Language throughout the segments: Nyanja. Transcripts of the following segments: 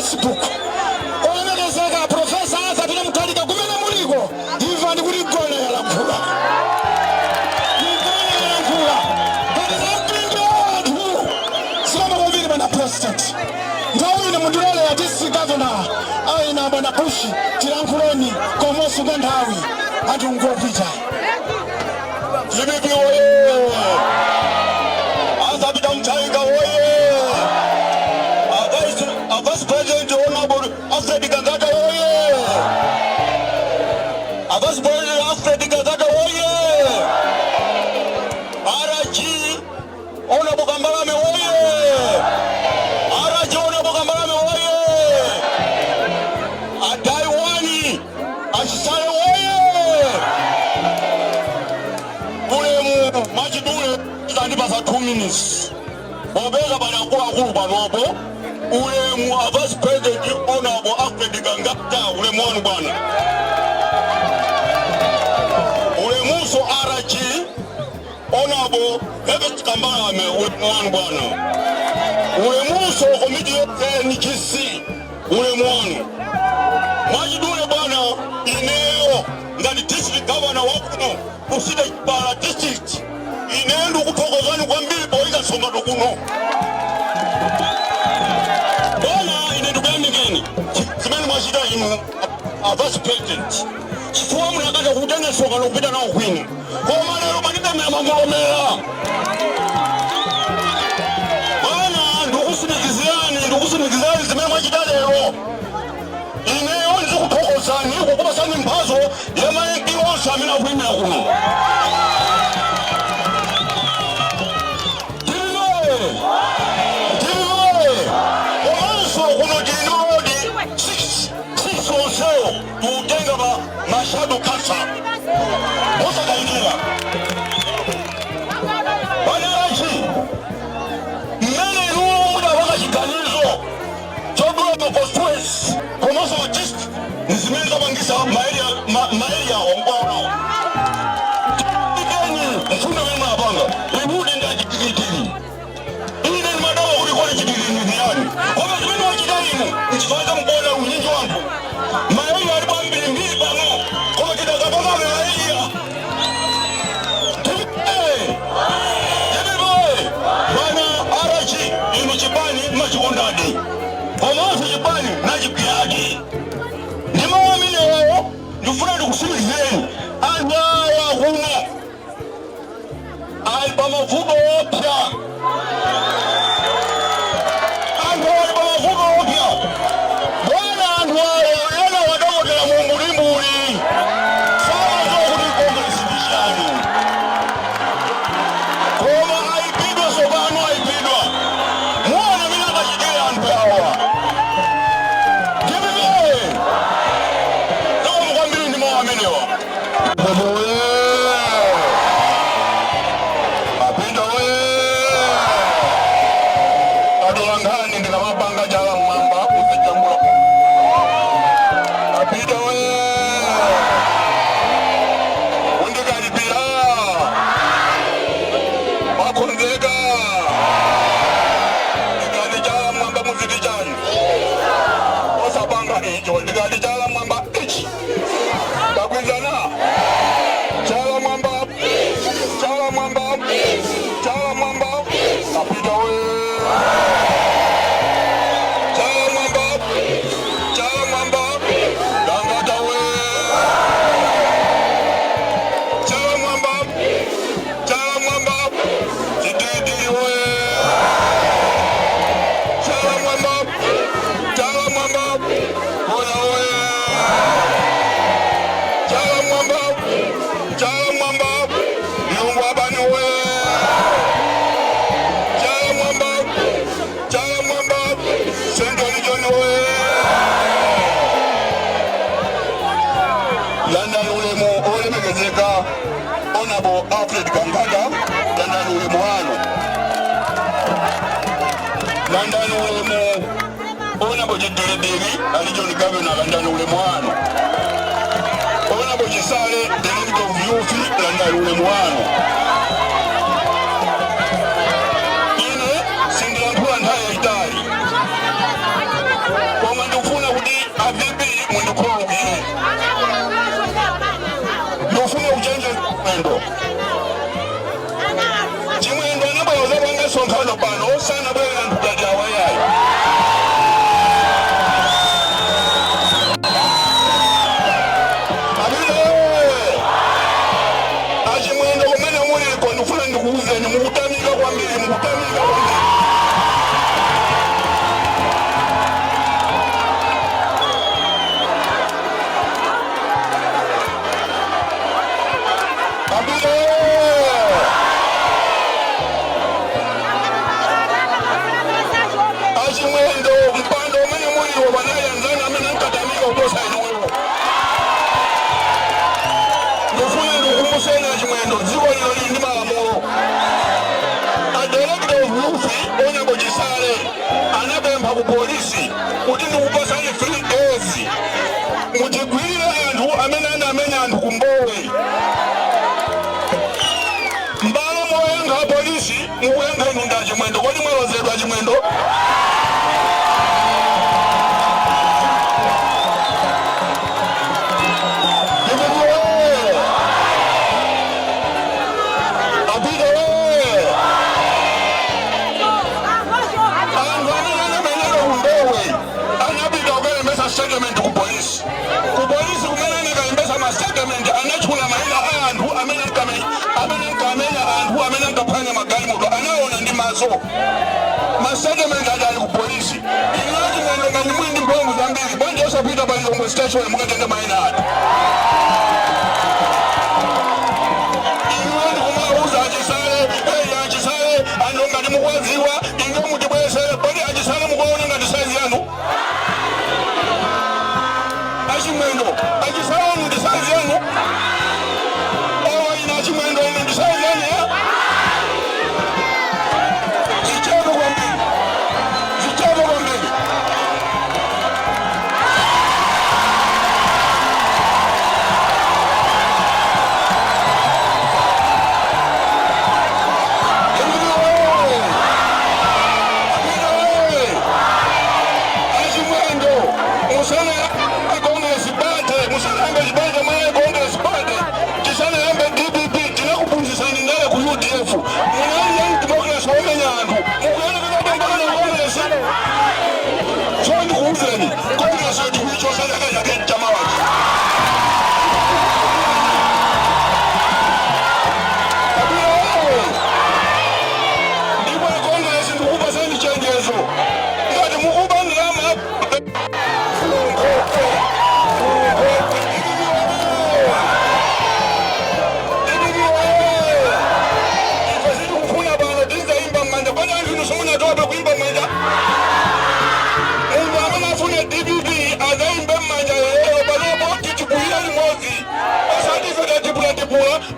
Facebook. Onekezeka Profesa Arthur Mutharika kumene muliko. Imva ndi kuti gona yalankhula. Gona yalankhula. Mpingo wathu. Sikama kumviri bana president. Nthawi ine mundilole ya district governor. Aina bana Bush tilankhuleni komosu kwa nthawi. Anthu ngopita. Yimiki oye. Azabita Mutharika oye. Vice President Honorable Alfred Kangata oye. Vice President Alfred Kangata oye. RG Honorable Kambarame oye. RG Honorable Kambarame oye. Taiwani Ashisale oye. Bulemu Majidule tutandipasa 2 minutes. Obeza banakuwa akulu panopo. Ulemu Vice President Honorable Alfred Kangata ulemu wanu bwana. Ulemu so RG Honorable Herbert Kambarame ulemu wanu bwana. Ulemu so committee NGC ulemu wanu. Majidule bwana ineo ngati district governor wakuno kusida Kibala district. Inendu kutokozani kwa mbili boiga songa dokuno. Vice President chifukwa munakata kutenga soka lokupita nawo kwina koma lero manitemera mamomera bana ndikusimikizirani zimene mwachita lero ineyo ndizikuthokozani kukupasani mphaso yamaenki onse amene akuyimira kuno Mashado Kasa Mosa Dainila Banarachi Mene Muda Wakashikanizo Chodo Constituents Komoso Matist Nizimeza Mangisa Maeria Ongono Mfuna wema abanga Ibude nda jikitili Ine ni madawa ulikuwa jikitili nidhiani Kwa mzumini wa jidaimu Nchifanya mbona ulingi wangu Maeria alipa mbili mbili bano Kwa kitaka bama Maeria Bana Arachi Inu chipani machikondadi Komosu chipani nachipiadi Nima wamine wao Nufuna dukusimi zeni Anaya huno Albama fugo opya Honorable Alfred Kangata, London Ulemuano. London Ulemu, Honorable Jidere Devi, Alijon Governor London Ulemuano. Honorable Jisale, Delegate of Yufi, London Ulemuano. Ine, Sindilantua Ndaya Itali. Chimwendo anabayoza bwanga sonkhano pano sana bwela ntujajawa yayo Chimwendo kumene muliko ndifuna ndikuuzeni mukutamika kwambiri Chimwendo mpando umene muliwo banayanzana amene nkatamika kuposa inuyo ndifuna ndikukumbuseni Chimwendo dziko lino lili ndi malamulo. A director of youth Honorable Chisale anapempha ku polisi kuti ndikupasani 3 days mutigwirire anthu amene anamenya anthu kumbowe. Mbalo moyenga polisi mukuyenga inu nda Chimwendo kodi mwalozedwa Chimwendo? Statement ku polisi kumene ngaimbesa ma statement anachula maina anthu amene nkamenya anthu amene ngaphanya magali moto anaona ndi maso ma statement adali ku polisi inati mwendo ngani mwindi mbongo zambiri banje osapita pali Lilongwe station mukatenga maina ati inati kumauza Chisale Chisale anonga ndi mukwaziwa ingo mutibwesere pali Chisale mukuona ngati size yanu Chimwendo Chisale ndi size yanu ina Chimwendo ine ndi size yanu zichoko kwambiri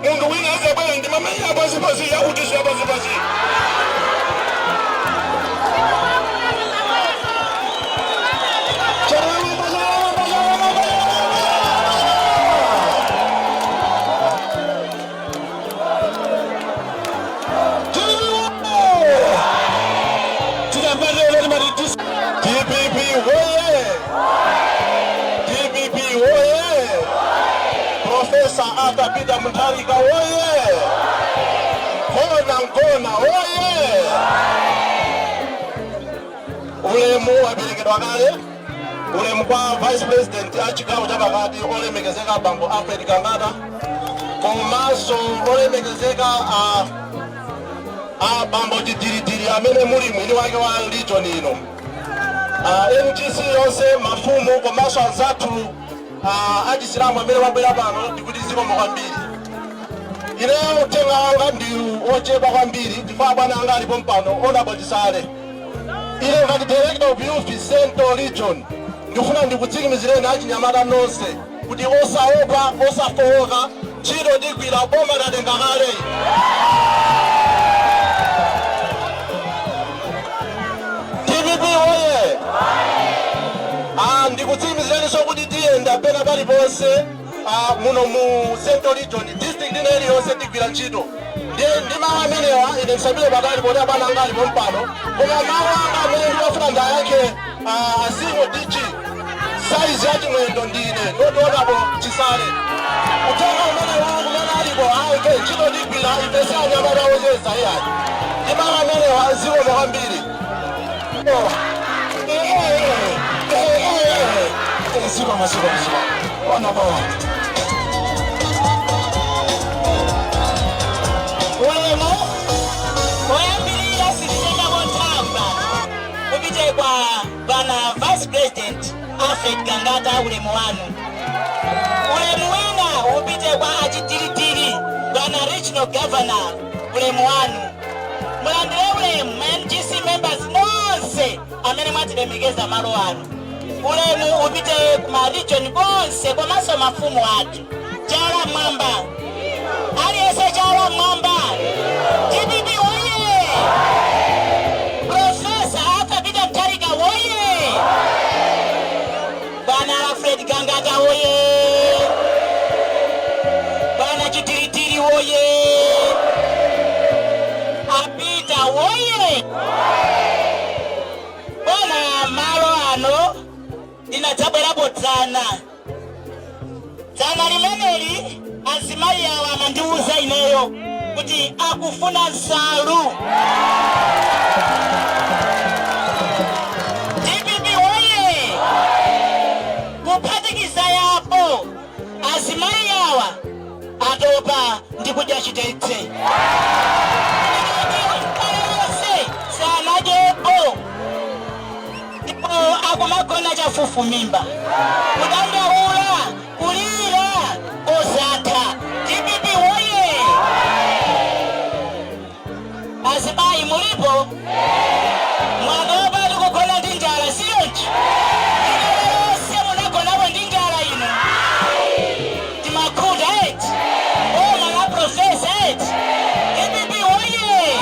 mundu wina azabala ndi mamenya abazibazi yakutisa abazibazi Profesa Akapita Mutharika oye! Nkona oye! Ulemu wabirekedwa kale ulemu kwa Vice President achigawo chapakati olemekezeka Bambo Alfred Kangata komanso olemekezeka Bambo Chidiridiri amene muli mwini wake wa region ino MTC yonse mafumu komanso anzathu achisilamu amene wabwera pano ndikuti zikomo kwambiri. Ineyo uthenga wanga ndi ochepa kwambiri chifukwa bwana anga alipo mpano Honorable Chisale. Ine ngati Director of Youth Central Region ndikufuna ndikutsimikizireni achinyamata nonse kuti osaopa osafowoka ntchito tigwira boma tatenga kale. TPP oye! Ndikutsimikizireni sokuti tiyenda pena paliponse muno mu Central Region district ine iliyonse tigwira ntchito. Ndi mawu amenewa ine msabile patali poti abana anga alipo mpano koma mawu anga amene ndimafuna ndayankhe azingo tichi size ya Chimwendo ndine not Honorable Chisale. Uthenga umene wangu alibo haike chino dipila ipesani amara ojeza ya imara mene waziwo mwambili siko wana bawa ulemo oyambirira sitenda kontamba kupite kwa bana vice president Alfred Gangata ulemu wanu. Ulemu wina upite kwa achitiritiri bana regional governor ulemu wanu. Mulandire ulemu MGC members monse amene mwatilemekeza malo wanu. Ulemu upite kuma region bonse kwa maso mafumu watu. Chala mwamba. Aliese chala mwamba. TPP oye! Professor Akabida Mtarika oye! Bwana Alfred Gangata oye! Bwana Chitiritiri oye! Apita oye! Bwana malo ano linatabwera botsana. Tsana limeneli azimai yawa amandiuza ineyo kuti akufuna nsalu. TPP oye! Kuphatikiza yapo azimai yawa atopa ndikudya chitetse. Sana jepo ndipo akumagona chafufu mimba. Kudandaula kulira osata. TPP oye! Azimai mulipo mwagoba lukukona ndinjala siyonchi se munakona ndinjala ino timakuda eti mala profesa eti. TPP oye!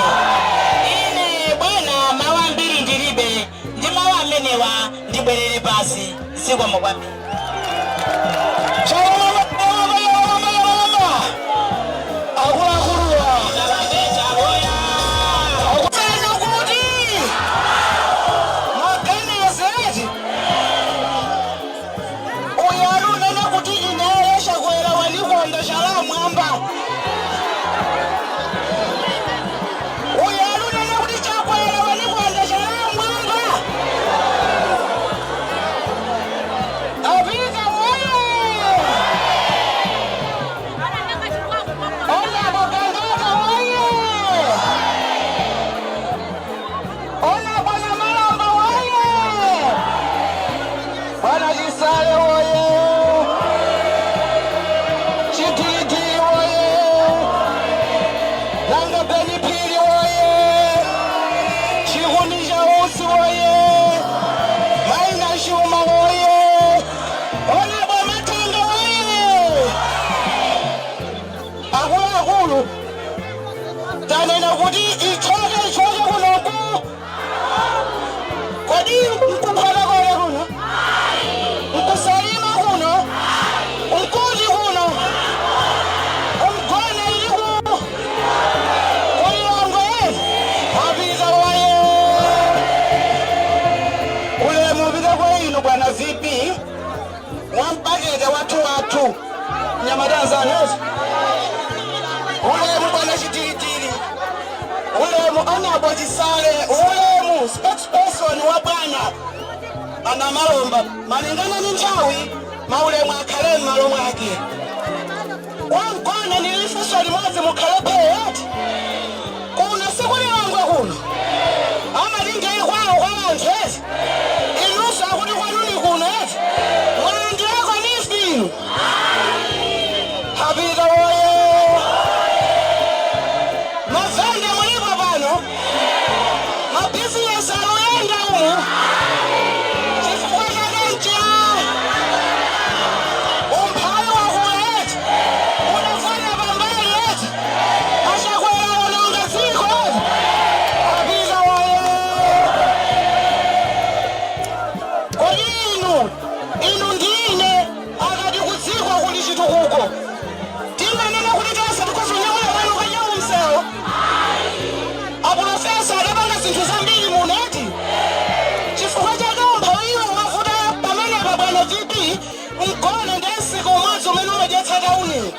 Ine bwana mawambiri ndilibe ndi mawamenewa ndibwerere pasi siko mokwambi. Tanena kuti ichoke kunoku kodi mkukhana kole kuno mkusalima kuno mkuti kuno umgone iliku kulilongo yetu apita waye ule mupita kwa ino bwana VP wampakete watu Nyamadanzanezo ulemu bwana Chitiritiri ulemu Honorable Chisale ulemu spokesperson wa bwana ana Malomba malingana ni nthawi maulemu akhale m'malo mwake wamgone nilifuso limodzi mukhalepe eti kuno sikulilongwe kuno amalinge ikwawo kwa anthu eti inuso akuti kwanuni kuno eti mulandireko nifinu apita woye mavende mulipo pano mabizinesi aluyenda umu chifukwa chakenja umphawi wakula eti unafanya pambali eti ashakwela unonga dziko eti apita woye kodi inu ndine akati kudziko kuli chitukuko timanena kuti tonse tikufunyaula wanu kanyawu msewu aprofesa adapanga zinthu zambiri muneti chifukwa chadomba iwe wavuta pamenepa bwana VP mgone ndi nsiku umodzi umene umadyetsa tauni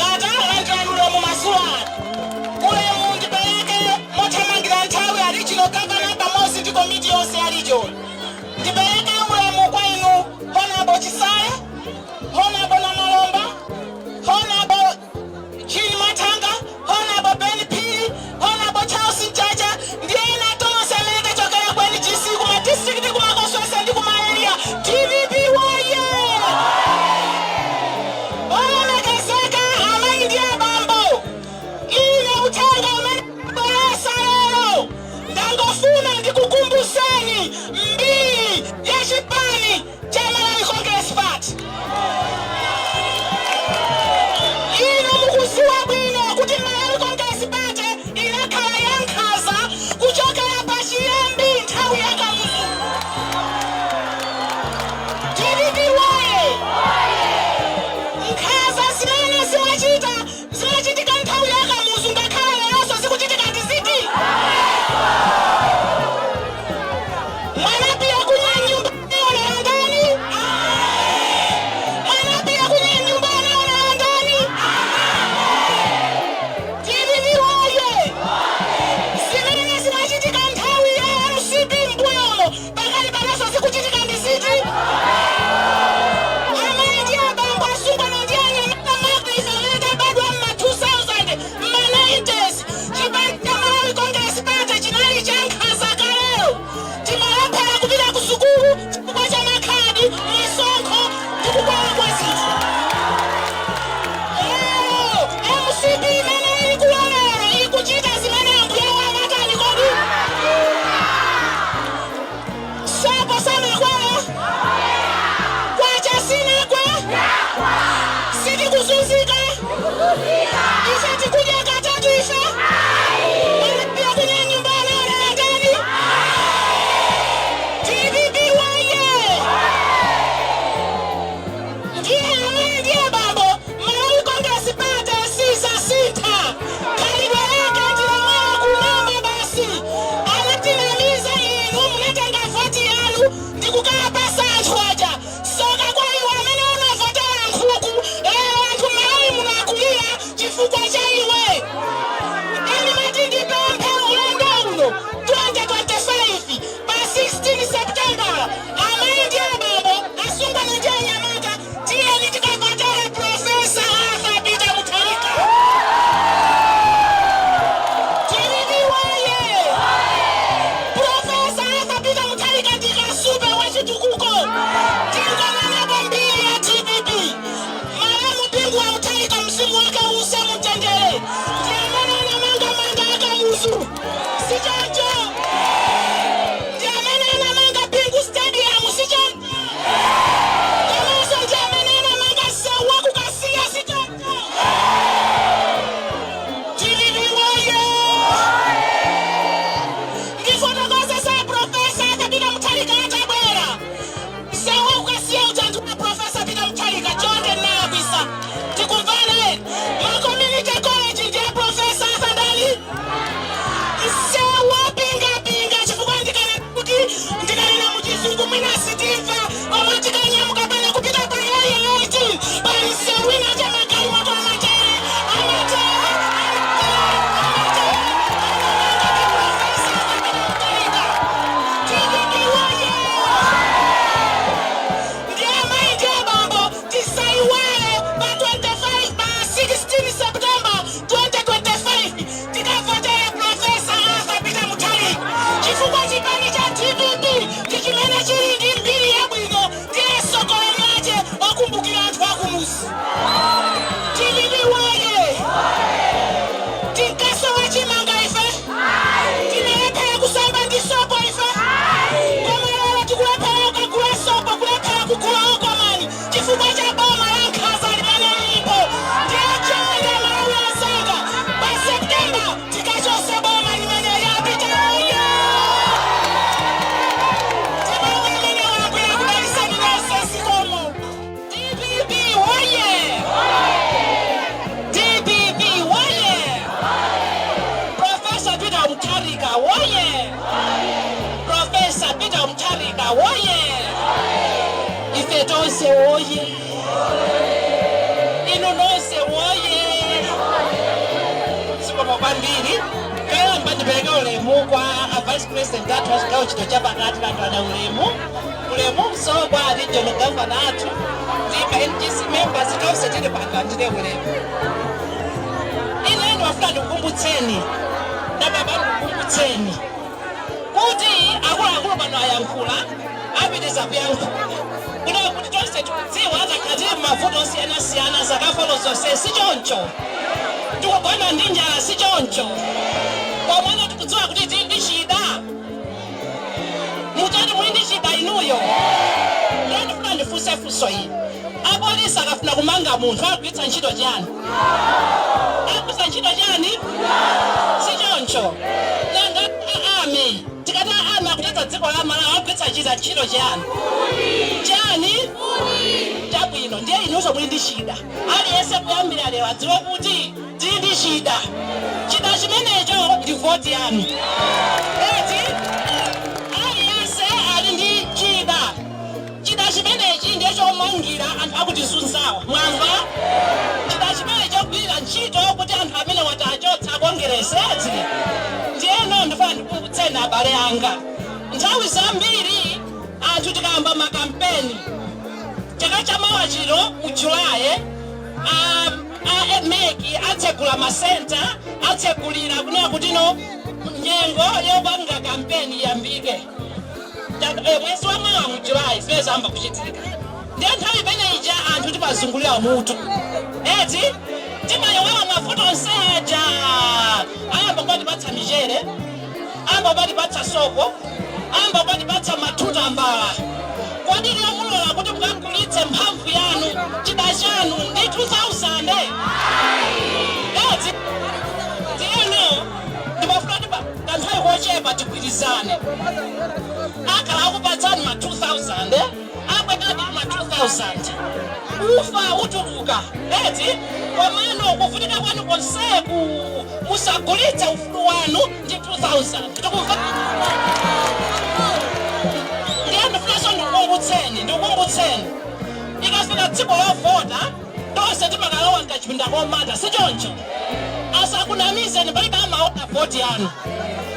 ngata landilalulo mu masuwa ulemu ndipereke mothamangira nthawi alichilo gavana pamodzi ndi komiti yonse alicho ndipereke ulemu kwa inu Honorable Chisale, Honorable Namalomba, Honorable Jean Matanga, Honorable Ben Pili, Honorable Charles Chacha, ndiye Thomas Amega chokera kwa NGC kuma district kuma constituency ndi kuma area TVP waye Omekezeka amaindia bambo ine utanga umebarasa lero ndangofuna ndikukumbuseni mbili ya chipani Jamalani Congress Party ino mukuziwa bwino kuti Malawi Congress Party inakhala yankhaza kuchokera pa chiyambi nthawi yakamuzu TVP waye nkhaza zimene zimachitika nthawi yakamuzu ngakhala leronso zikuchitika tiziti mwanapiya kunya nyumba neona ndani mwanapiya kunya nyumba neona ndani TVP waye zimene zimachitika nthawi ya MCP mbuyomo pakali panaso zikuchitika ndiziti amaindi abambo asungwana ndi anyamata Martin Kaleta badwa mma 2000 mma 90s chipani cha Malawi Congress Party chinali chankhaza kalero timalaphera kupita ku sukulu chifukwa cha makhadi misonkho ndi kukwala kwa zinthu MCP imene ili kulolera ikuchita zimene ambuye wamatani kodi sopo sanakwala kwacha sinakwa sitikuzunzika ife tikudya katatu ife mwanapiya kunya nyumba neona ndani TVP waye ndiye amene ndiye bambo Malawi Congress Party sisasintha khalidwe lake ndilamala kunama basi anatinamiza inu munatenga voti yanu ndikukapasa anthu aja soka kwa iwo amene unavotera nkhuku lero anthu Malawi munakulira chifukwa cha iwe eni matindipemphe ulendo uno 2025 pa 16 September amene ndiye bambo asungwana ndi anyamata tiyeni tikavotere Profesa Arthur Peter Mutharika TVP waye Profesa Arthur Peter Mutharika ndikasupe wachitukuko tingananabo mbili ya TVP Malamu Bingu wa Mutharika msimu wake use mutendere ndiyamene anamanga akamuzu sichoncho ndiyamene anamanga Bingu Stadium sichoncho komanso ndiyamene anamanga sewa kukasiya sichoncho TVP waye ndifotokozesa Profesa Arthur Peter Mutharika atabwera sewa kukasiya uchanthu wa Profesa Peter Mutharika chonde nabisa tikumvane ma community college ndiye Profesa Arthur ndani sewa pinga chifukwa ndikanena muchizungu mwina sitimva koma tikanyamuka pano kupita pa AIT pali sewina chamakali wako amatere TVP waye ndiye amaindi abambo tisaiwale pa 25 pa 16 September 2025 tikavotere Profesa Arthur Peter Mutharika chifukwa chipani cha TVP ndi chimene chili ndi mbiri yabwino ndiye sokolo mwache okumbukira anthu akumuzi TVP waye tinkasowa chimanga ife tinalephera kusamba ndi sopo ife koma lero tikulephera kugula sopo kulephera kugula okomani chifukwa cha boma la nkhaza limene lilipo ndiye chonde Malawi asanga pa September tikachose boma limene yapita timawe limene wakwera kudalisani nonse sikomo TVP waye TVP waye Profesa Peter Mutharika waye Profesa Peter Mutharika waye ife tonse woye inu nonse woye kwambiri kayamba ndipereka ulemu kwa vice president athu asigawo chito chapakati anthu ana ulemu msogwa regional governor athu ndi NGC members tonse tili pano ndine ulemu. Ine wafuna ndikukumbutseni na baba ndikukumbutseni kuti akuluakulu pano ayankhula apitiriza kuyankhula kuna kuti tonse tikudziwa zakhatili mavuto osiyanasiyana zakafalo zonse sichoncho tikugona ndi njala sichoncho komwene tikudziwa kuti tili ndi shida mutati muli ndi shida inuyo. Ndiye ndifuna ndifunse funso iyi apolisi akafuna kumanga munthu akugwiritsa ntchito chani? Akugwiritsa ntchito chani? Sichoncho nanga ami tikati ami akutetsa dziko la Malawi akugwiritsa ntchito chani? Chabwino ndiye inunso muli ndi shida. Aliyense kuyambira lero adziwe kuti tili ndi shida. Shida chimenecho ndi voti yanu. Aliyense ali ndi shida. Shida chimenechi ndiye chomangira anthu akutizunzawa. Mwamva? Shida chimenecho kugwira ntchito kuti anthu amene watachotsa kongeresezi. Ndiyeno ndifuna ndikukumbutseni abale anga. Nthawi zambiri anthu tikayamba makampeni chaka chamawa chino mu Julayi meki atsegula masenta atsegulira kunena kutino nyengo yopanga kampeni yambike mwezi wa mawa mu Julayi zimene zamba kuchitika. Ndiye nthawi imeneyi anthu timazungulira mutu eti timayowewa mavuto onse aja ayamba kwatipatsa michere amba kwatipatsa sopo amba kwatipatsa matuta mbala. Kodi lero mulola kuti mukagulitse mphamvu yanu chida chanu ndi 2000 eti ndiyeno ndimafuna kanthawi kochepa tigwirizane akhala akupatsani ma 2000 akwekadi ma 2000 ufa utuluka eti komano kufunika kwanu konseku musagulitse ufulu wanu ndi 2000 tikumva. Ndikukumbutseni ikafika dziko lovota tonse timakalowa mkachipinda komata sichoncho asakunamizeni palibe amaona voti yanu.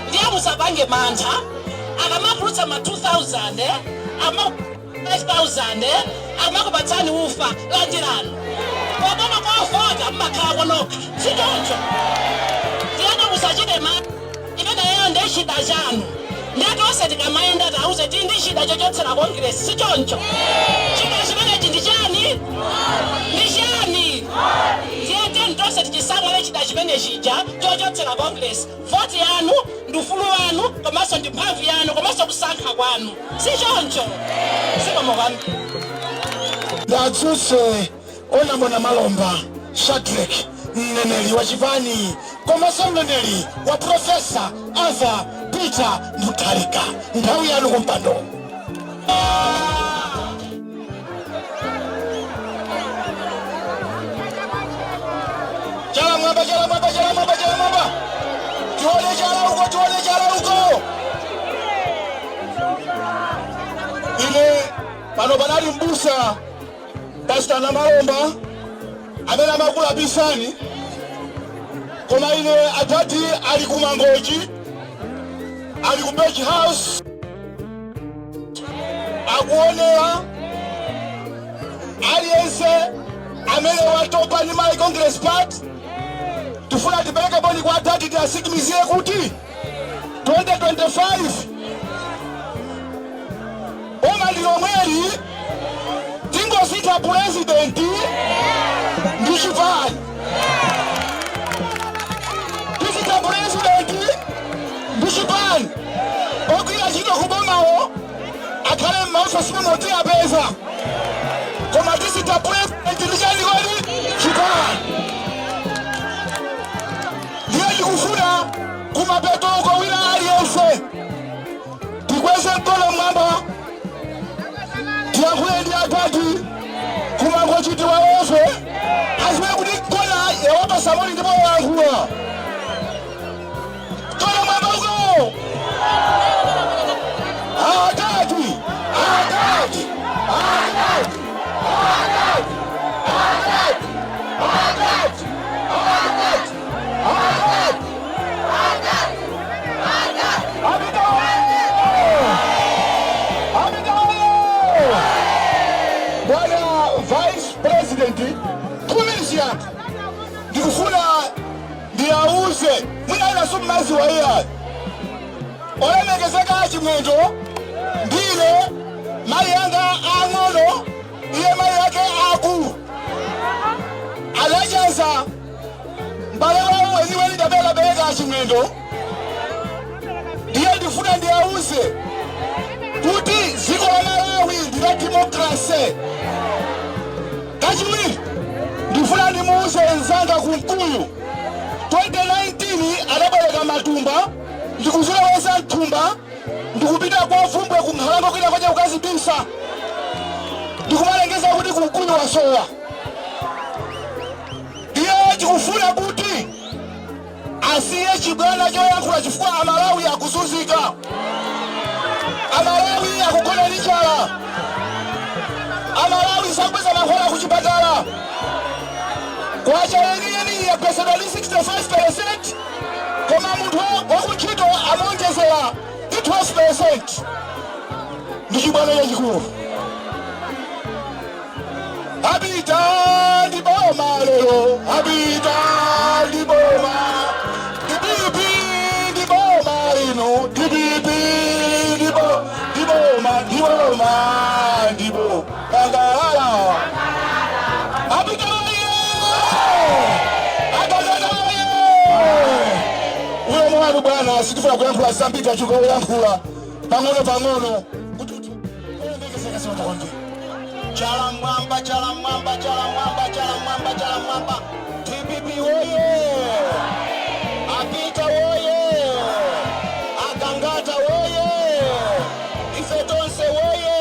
Ndiye musapange mantha akamatulutsa ma 2000 ama 5000 amakupatsani ufa landirani koma kovota mmakhala konokha sichoncho. Ndiyeno musachite mantha imeneyo ndiye shida chanu. Ndatonse tikamayenda tauze tili ndi shida chochotsera kongresi sichoncho. Chida chimenechi ndi chani? Ndi chani? Tiyeni tonse tichisamale chida chimenechi chochotsera kongresi. Voti yanu ndi ufulu wanu komanso ndi mphamvu yanu komanso kusankha kwanu sichoncho. Sikomo kwambiri. Ndatsutse onamona Malomba Shadrack mneneri wa chipani komanso mneneri wa Profesa Arthur Peter Mutharika nthawi yanu kumpando. Chala mwamba tione chala uko ine pano panali mbusa Pastor Malomba amene amakula bisani koma ine atati ali kumangoji ali ku Beach House akuonewa aliyense amene watopa ni my Congress Party tufuna tipeleke boni kwa atati tiasikimizie kuti 2025 oma lilomweli tingosita president ndi chipani tisita president ndi chipani okwira chito kubomawo akhale m'maofesi moti apeza koma tisita president ndi chani kodi chipani. Ndiye ndikufuna kumapeto uko wina aliyense tikweze mkono mwamba tiyankhule ndi atati kumangochiti wawofe aziwe kuti kona yawapa samoni ndipo wayankhula kona mwamba uko atati sumazi wa iya olemegezeka Chimwendo ndine mai yanga ang'ono iye mai yake akulu alachaza mbale wawo weniwe ndabela bereka Chimwendo ndiye ndifuna ndiyauze kuti ziko la Malawi ndila demokrasi. Kachiwiri ndifuna ndimuuze enzanga kumkuyu 2019 adabereka Matumba ndikuzula weza Ntumba ndikupita kwa Fumbwe kumhalango kwina kwaja ukazibisa ndikumalengeza kuti kumkuyu wasowa ndiye chikufuna kuti asiye chibwana choyankhula chifukwa Amalawi akuzunzika, Amalawi akugona ndi njala, Amalawi sakweza mankhwala kuchipatala kwachayeniyeni yapesera ndi 65% koma munthu wakuntchito amonjezera ndi 12%. ndi chibwana chachikulu. Habita ndi boma lero, habita ndi boma, dibibi ndi boma ino, dibibi ndi boma, ndi boma, ndi boma, Kangala. Habita ye, Kangala ye. Uyo mwana bwana sitifuna kuyankhula zambiri chuko kuyankhula pang'ono kuti ndekeseka sima kwambiri. Chala mwamba, chala mwamba, chala mwamba, chala mwamba, chala mwamba. TPP woye, Apita woye, Akangata woye, Ifetonse woye.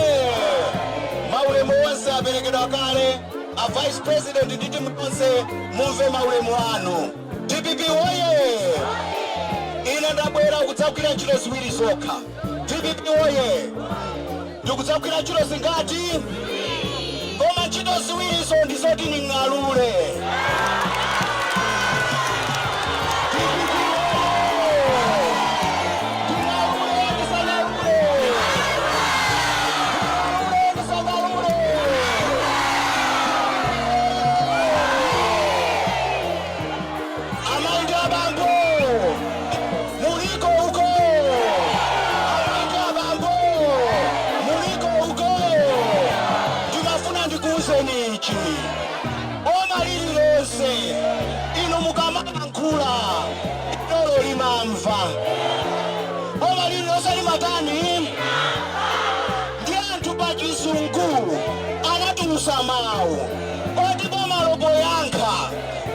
Maulemu wonse aberekedwa kale, a vice president nditi mtonse mumve maulemu anu. TPP woye, ine ndabwera kudzagwira ntchito ziwiri zokha. TPP woye, ndikudzagwira ntchito zingati? Koma ntchito ziwirizo ndizoti ning'alule. Amaindi abambo, muliko uko. Amaindi abambo, muliko uko. Ndimafuna ndikuuzeni ichi. Boma lililonse inu mukamankhula ilolo limamva. Boma lililonse limatani ndi anthu pa chizungu anatulusa mawu oti boma lopoyankha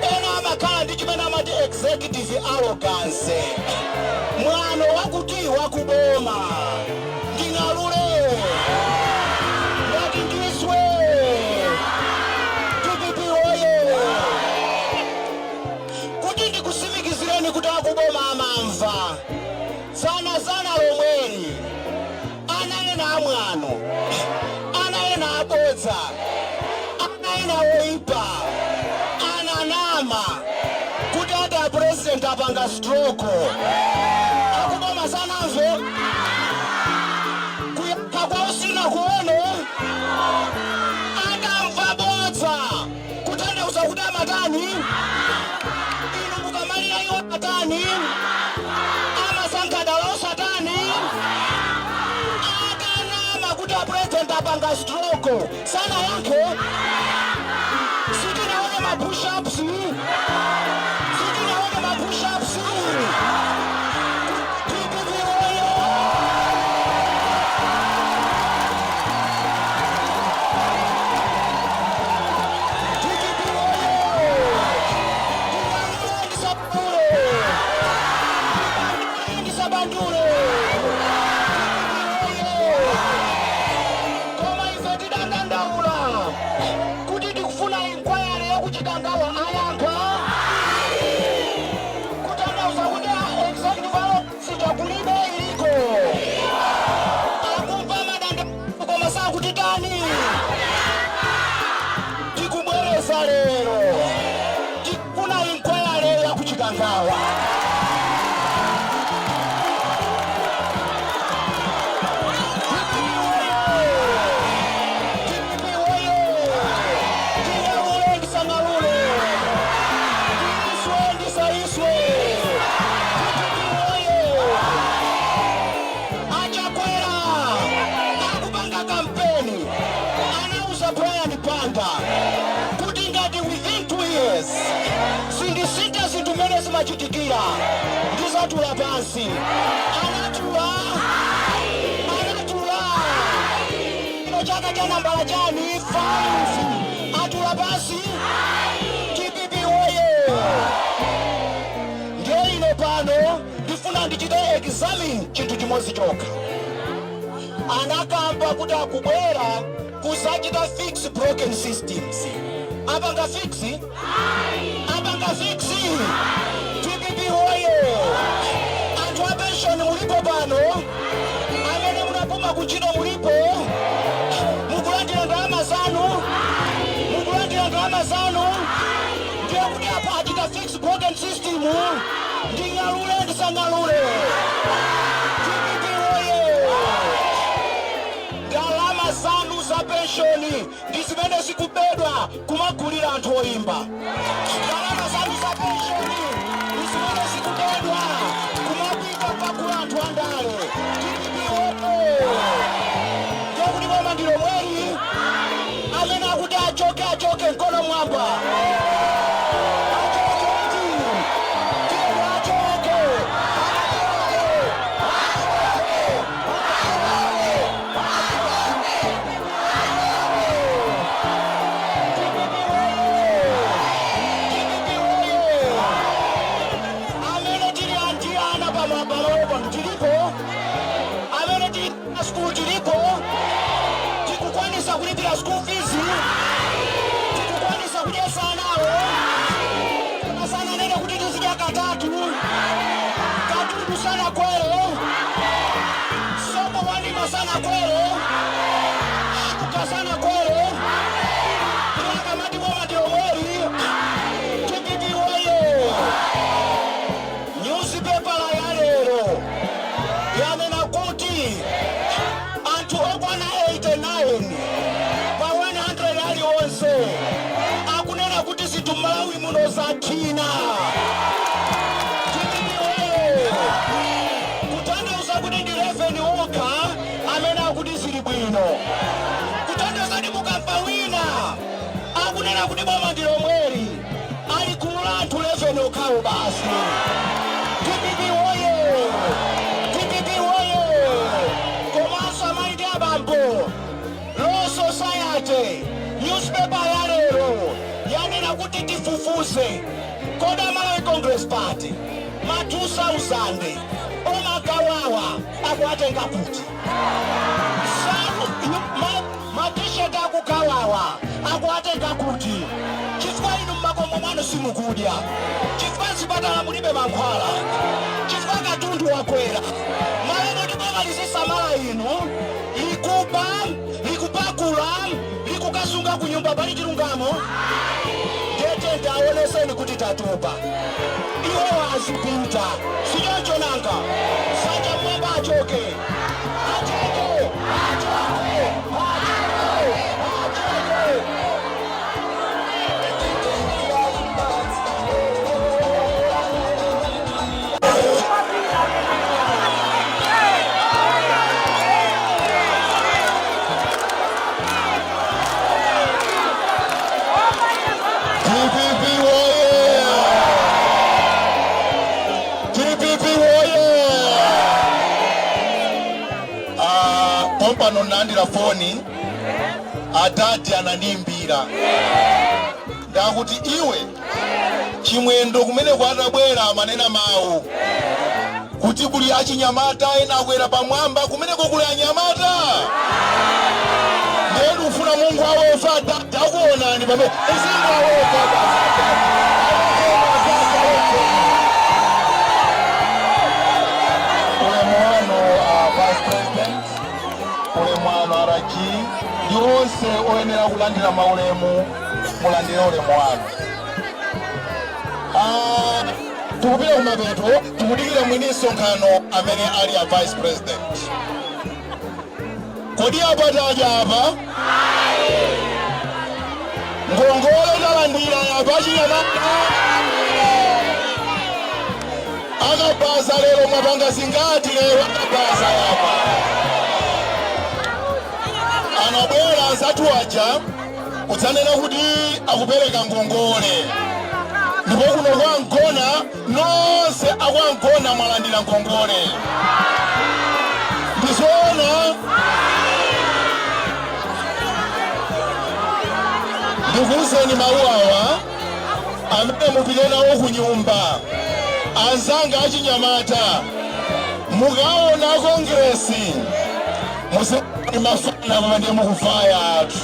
ena amakhala ndi chimene amati executive arrogance. Mwano wakuti wakuboma nding'alule ngati ndiswe. TPP woye, kuti ndikusimikizireni kuti akuboma amamva zana lomweri anayena amwano, anayena abodza, anayena oipa, ananama kuti ati a president apanga stroke. Akuboma sanamve kuyankha kwa usina kuone akamva bodza kutanthauza kuti amatani. Inu mukamalira iwo atani, amasankha dala osatani. Akanama kuti a president apanga stroke sana yankhe. Sitinaone ma push-ups, sitinaone ma push-ups. TPP woye, TPP woye, ndisabandule. Koma ife tidandandaula kuti tikufuna inquiry yokuchikangawa ayankha. Kutanthauza kuti executive arrogance kulibe iliko. Akumva madandaulo koma sakutitani. Tikubwereza lero, tikufuna inquiry yakuchikangawa. TPP woye, ting'alule ndisangalule. ndikupanga kuti ngati within 2 years sindisintha zinthu mmene zimachitikira ndizatula pansi. Anatula ino chaka cha nambala chani 5 atula pansi. TPP oye! Ndiye ino pano ndifuna ndichite examine chinthu chimodzi chokha. Anakamba kuti akubwera kusachita fix broken systems. Apanga fix? TPP oye! Anthu a pension mulipo pano, amene munapuma kuchito mulipo, mukulandira ndalama zanu, ndiye kuti apa achita fix broken system, nding'alule ndisang'alule. TPP oye! Ndalama zanu za pensioni ndi zimene zikubedwa kumagulira anthu oyimba. Ndalama zanu za pensioni ndi zimene zikubedwa kumapita pakula anthu andale. TPP oye! Ndiye kuti boma ndilo mweri amene akuti achoke mkono mwamba. Kulipira school fees, tikukwanisa kujesa nawo, sana nene kuti tizidya katatu sana kwelo, soko wanima sana kwelo, shuka sana kwelo, tulaka mati boma diomori. TPP oye! Newspaper la yalero yamena kuti anthu okwana 89 pa 100 aliwonse akunena kuti zinthu Malawi muno zathina. TPP oye! Kutanthauza kuti ndi revenue okha amene akuti zili bwino. Kutanthauza kuti mukamva wina akunena kuti boma ndilo mweri ali gulu la anthu 11 okhawo basi. TPP oye! Komanso amayi ndi abambo, Law Society, newspaper ya lero yanena kuti tifufuze kodi Malawi Congress Party ma 2000 omagawawa akuatenga kuti. T-shirt akugawawa akuatenga kuti. Chifukwa inu mmakomo mwanu simukudya, chifukwa zipatala mulibe mankhwala, chifukwa katundu wakwera. Malero ndi boma lizisamala inu likuba likupakula likukasunga kunyumba pali chilungamo. Tete ndaoneseni kuti tatopa. Iwo azipita sichoncho nanga sanja mwamba achoke. Pano nandira foni atati ananimbira ndakuti iwe chimwendo kumene kwatabwera manena mawu kuti kuli achinyamata ena akwera pamwamba kumeneko kuli anyamata. Ndenu ufuna Mungu awofa takuonani pamene izinga awofa. Yonse oyenera kulandira maulemu mulandire ulemu wanu. Tukupita kumapeto tukudikira mwini nsonkhano amene ali a vice president. Kodi apata aja apa? Ngongole talandira yapa chinyamata. Akabaza lero mwapanga zingati lero akabaza yapa. Anabwera zatu aja utsanena kuti akupereka ngongole ndipo kuno kwa Nkona nonse akwa Nkona mwalandira ngongole ndizoona ndikuwuzeni mawu awa amene mupite nawo ku nyumba anzanga achinyamata mukaona kongresi musikuti mafana koma ndiye mukufaya athu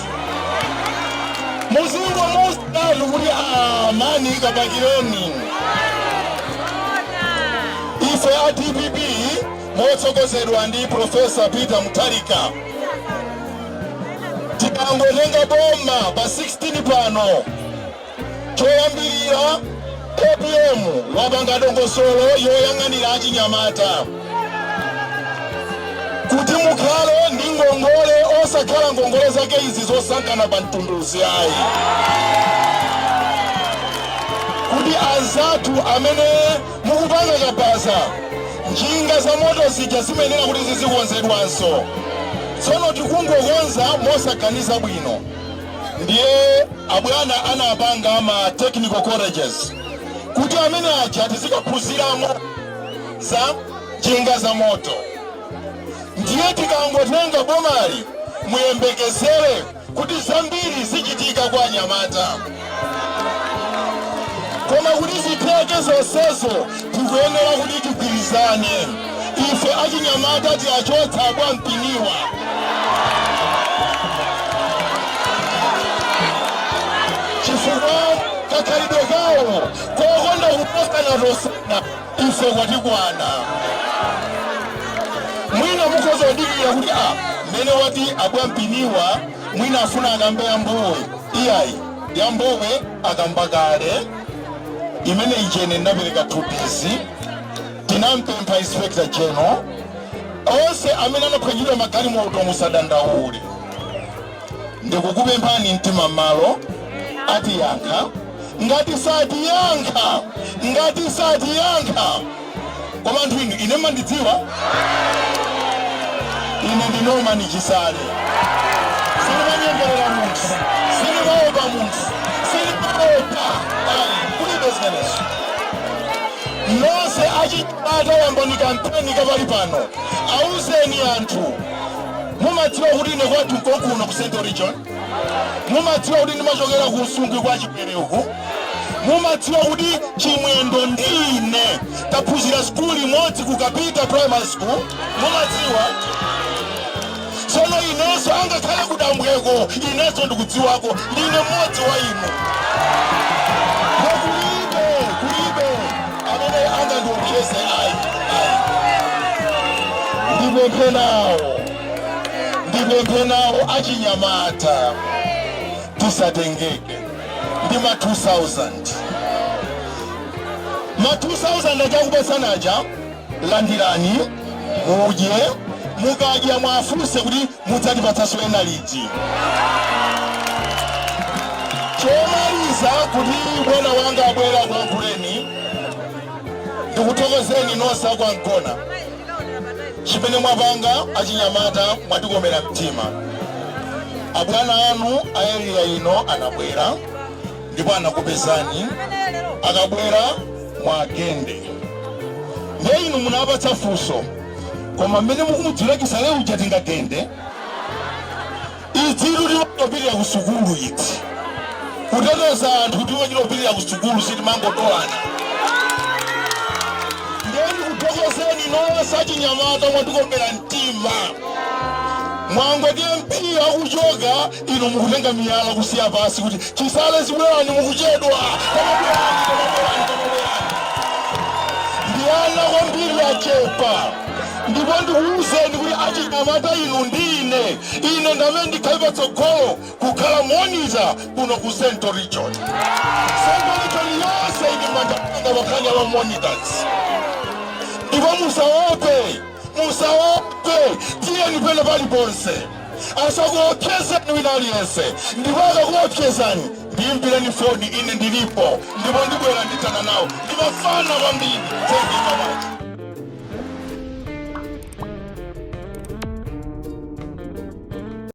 muzingo musitatu kuti amani kapakireni ife a DPP motsogozedwa ndi Profesa Peter Mutharika tikangotenga boma pa 16 pano choyambirira APM wapanga dongosolo yoyang'anira achinyamata kuti mukhale ndi ngongole osakhala ngongole zake izi zosankana pa mtunduzi ayi kuti anzathu amene mukupanga kabaza njinga za moto zija zimenera kuti zizikonzedwanso tsono tikungokonza mosaganiza bwino ndiye abwana anapanga ma technical colleges kuti amene aja tizikaphunziramo za njinga za moto ndiye tikangotenga bomali muyembekezere kuti zambiri zichitika kwa anyamata koma kuti zitheke zonsezo tikuyenera kuti tigwirizane ife achinyamata tiachotsa kwa mpiniwa chifukwa kakhalidwe kawo kokonda kupakana tosana ife kwatikwana mwina mukhoza kudikira kuti mmene wati abwa mpiniwa mwina afuna akambe yambowe iyayi yambowe akamba kale imene ichene ndapereka tupizi tinampempha Inspector General onse amene anaphwanyidwa magalimoto musadandaule ndikukupemphani mtima malo ati yankha ngati sati yankha koma anthu inu ine mandidziwa ine ndinomani chisale silimanyengerera munthu silimaopa munthu silimaopa kulibe zimenezo nonse achinyamata yamboni kampeni kapali pano awuzeni anthu mumadziwa kuti ine kwathu nkokuno ku Central Region mumadziwa kuti ndimachokera ku Usungwi kwa Chipereku mumadziwa kuti Chimwendo ndine taphunzira skuli imodzi kukapita primary school mumadziwa tsono inenso angakhale kudambweko inenso ndikudziwako ndine mmodzi wa inu kulibe amene angandiopyese ayi ndipemphe nawo achinyamata tisatengeke ndi ma 2000 achakupesanaja landirani mudye mukadya mwafunse kuti mudzatipatsanso ena liti chomaliza kuti bwana wanga abwera kulankhuleni ndikuthokozeni nonse kwa Nkona chimene mwapanga achinyamata mwatikomera mtima abwana anu aeriya ino anabwera ndipo anakupezani akabwera mwagende ndiye inu munapatsa funso koma mmene mukumudzula Kisale uja tingagende idziru timangopirira ku sukulu idzi kuteteza anthu timachilopirira ku sukulu sitimangodolana ndiye ndikuthokozeni nonse achinyamata mwatikomera mtima mwangoti MP akuchoka ino mukutenga miyala kusiya pasi kuti Kisale zibwerani mukuchedwa ndiyana kwambiri achepa ndipo ndikuwuzeni kuti achinyamata inu ndine ine ndamene ndikhale patsogolo kukhala monitor kuno ku Central Region yonse ili mandapanga bakhanya ba monitors ndipo musaope tiyeni pene paliponse asakuopyezani wina aliyense ndipo akakuopyezani ndiyimbireni foni ine ndilipo ndipo ndibwera nditana nawo ndimafana kwambiri. Thank you so much.